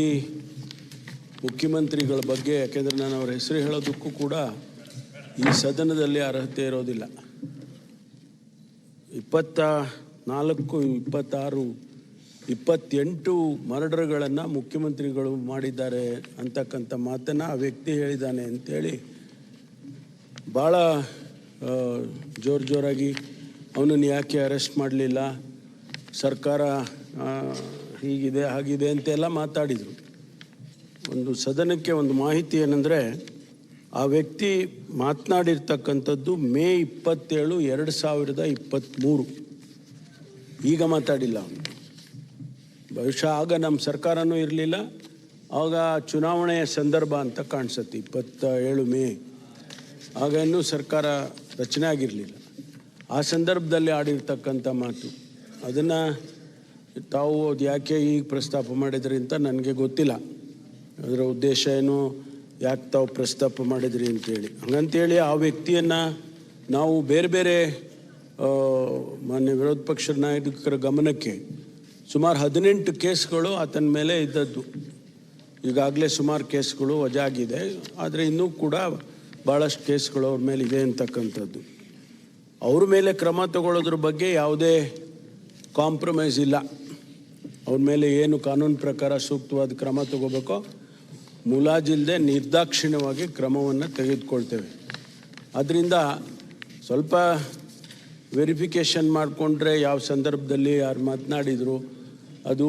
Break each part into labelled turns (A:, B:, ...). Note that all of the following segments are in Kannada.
A: ಈ ಮುಖ್ಯಮಂತ್ರಿಗಳ ಬಗ್ಗೆ ಯಾಕೆಂದರೆ ನಾನು ಅವರ ಹೆಸರು ಹೇಳೋದಕ್ಕೂ ಕೂಡ ಈ ಸದನದಲ್ಲಿ ಅರ್ಹತೆ ಇರೋದಿಲ್ಲ. 24, 26, 28 ಮರ್ಡರ್ಗಳನ್ನು ಮುಖ್ಯಮಂತ್ರಿಗಳು ಮಾಡಿದ್ದಾರೆ ಅಂತಕ್ಕಂಥ ಮಾತನ್ನು ಆ ವ್ಯಕ್ತಿ ಹೇಳಿದ್ದಾನೆ ಅಂಥೇಳಿ ಭಾಳ ಜೋರಾಗಿ ಅವನನ್ನು ಯಾಕೆ ಅರೆಸ್ಟ್ ಮಾಡಲಿಲ್ಲ, ಸರ್ಕಾರ ಹೀಗಿದೆ ಹಾಗಿದೆ ಅಂತೆಲ್ಲ ಮಾತಾಡಿದರು. ಒಂದು ಸದನಕ್ಕೆ ಒಂದು ಮಾಹಿತಿ ಏನಂದರೆ, ಆ ವ್ಯಕ್ತಿ ಮಾತನಾಡಿರ್ತಕ್ಕಂಥದ್ದು ಮೇ 27, 2023. ಈಗ ಮಾತಾಡಿಲ್ಲ ಅವನು. ಬಹುಶಃ ಆಗ ನಮ್ಮ ಸರ್ಕಾರನೂ ಇರಲಿಲ್ಲ, ಆಗ ಚುನಾವಣೆಯ ಸಂದರ್ಭ ಅಂತ ಕಾಣಿಸುತ್ತೆ. 27 ಮೇ, ಆಗ ಇನ್ನೂ ಸರ್ಕಾರ ರಚನೆ ಆಗಿರಲಿಲ್ಲ. ಆ ಸಂದರ್ಭದಲ್ಲಿ ಆಡಿರ್ತಕ್ಕಂಥ ಮಾತು, ಅದನ್ನು ತಾವು ಯಾಕೆ ಈಗ ಪ್ರಸ್ತಾಪ ಮಾಡಿದ್ರಿ ಅಂತ ನನಗೆ ಗೊತ್ತಿಲ್ಲ. ಅದರ ಉದ್ದೇಶ ಏನು, ಯಾಕೆ ತಾವು ಪ್ರಸ್ತಾಪ ಮಾಡಿದ್ರಿ ಅಂತೇಳಿ. ಹಂಗಂತೇಳಿ ಆ ವ್ಯಕ್ತಿಯನ್ನು ನಾವು ಬೇರೆ ಬೇರೆ ಮಾನ್ಯ ವಿರೋಧ ಪಕ್ಷದ ನಾಯಕರ ಗಮನಕ್ಕೆ ಸುಮಾರು 18 ಕೇಸ್ಗಳು ಆತನ ಮೇಲೆ ಇದ್ದದ್ದು. ಈಗಾಗಲೇ ಸುಮಾರು ಕೇಸ್ಗಳು ವಜಾ ಆಗಿದೆ, ಆದರೆ ಇನ್ನೂ ಕೂಡ ಭಾಳಷ್ಟು ಕೇಸ್ಗಳು ಅವ್ರ ಮೇಲೆ ಇದೆ ಅಂತಕ್ಕಂಥದ್ದು. ಅವ್ರ ಮೇಲೆ ಕ್ರಮ ತಗೊಳ್ಳೋದ್ರ ಬಗ್ಗೆ ಯಾವುದೇ ಕಾಂಪ್ರಮೈಸ್ ಇಲ್ಲ. ಅವ್ರ ಮೇಲೆ ಏನು ಕಾನೂನು ಪ್ರಕಾರ ಸೂಕ್ತವಾದ ಕ್ರಮ ತಗೋಬೇಕೋ ಮುಲಾಜಿಲ್ಲದೆ ನಿರ್ದಾಕ್ಷಿಣ್ಯವಾಗಿ ಕ್ರಮವನ್ನು ತೆಗೆದುಕೊಳ್ತೇವೆ. ಆದ್ದರಿಂದ ಸ್ವಲ್ಪ ವೆರಿಫಿಕೇಷನ್ ಮಾಡಿಕೊಂಡ್ರೆ ಯಾವ ಸಂದರ್ಭದಲ್ಲಿ ಯಾರು ಮಾತನಾಡಿದರು, ಅದು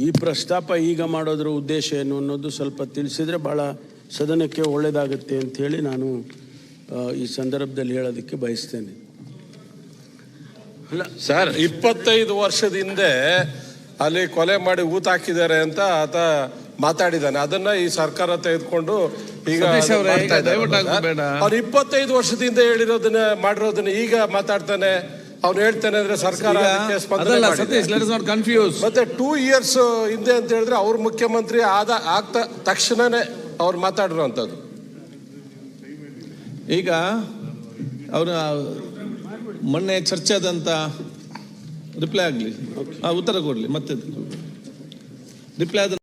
A: ಈ ಪ್ರಸ್ತಾಪ ಈಗ ಮಾಡೋದ್ರ ಉದ್ದೇಶ ಏನು ಅನ್ನೋದು ಸ್ವಲ್ಪ ತಿಳಿಸಿದರೆ ಭಾಳ ಸದನಕ್ಕೆ ಒಳ್ಳೆಯದಾಗುತ್ತೆ ಅಂಥೇಳಿ ನಾನು ಈ ಸಂದರ್ಭದಲ್ಲಿ ಹೇಳೋದಕ್ಕೆ ಬಯಸ್ತೇನೆ.
B: ಅಲ್ಲ ಸರ್, 25 ವರ್ಷದ ಹಿಂದೆ ಅಲ್ಲಿ ಕೊಲೆ ಮಾಡಿ ಊತ ಹಾಕಿದ್ದಾರೆ ಅಂತ ಆತ ಮಾತಾಡಿದ್ದಾನೆ. ಅದನ್ನ ಈ ಸರ್ಕಾರ ತೆಗೆದುಕೊಂಡು ಈಗ ಅವ್ರು 25 ವರ್ಷದಿಂದ ಹೇಳಿರೋದನ್ನ ಮಾಡಿರೋದನ್ನ ಈಗ ಮಾತಾಡ್ತಾನೆ. ಅವ್ನು ಹೇಳ್ತಾನೆ ಅಂದ್ರೆ ಸರ್ಕಾರ ಮತ್ತೆ 2 years ಹಿಂದೆ ಅಂತ ಹೇಳಿದ್ರೆ ಅವ್ರ ಮುಖ್ಯಮಂತ್ರಿ ಆಗ್ತಾ ತಕ್ಷಣನೇ ಅವ್ರು ಮಾತಾಡಿರುವಂಥದ್ದು.
C: ಈಗ ಅವರ ಮೊನ್ನೆ ಚರ್ಚೆ ಆದಂತ ರಿಪ್ಲೈ ಆಗಲಿ, ಉತ್ತರ ಕೊಡಲಿ, ಮತ್ತೆ ರಿಪ್ಲೈ ಆದ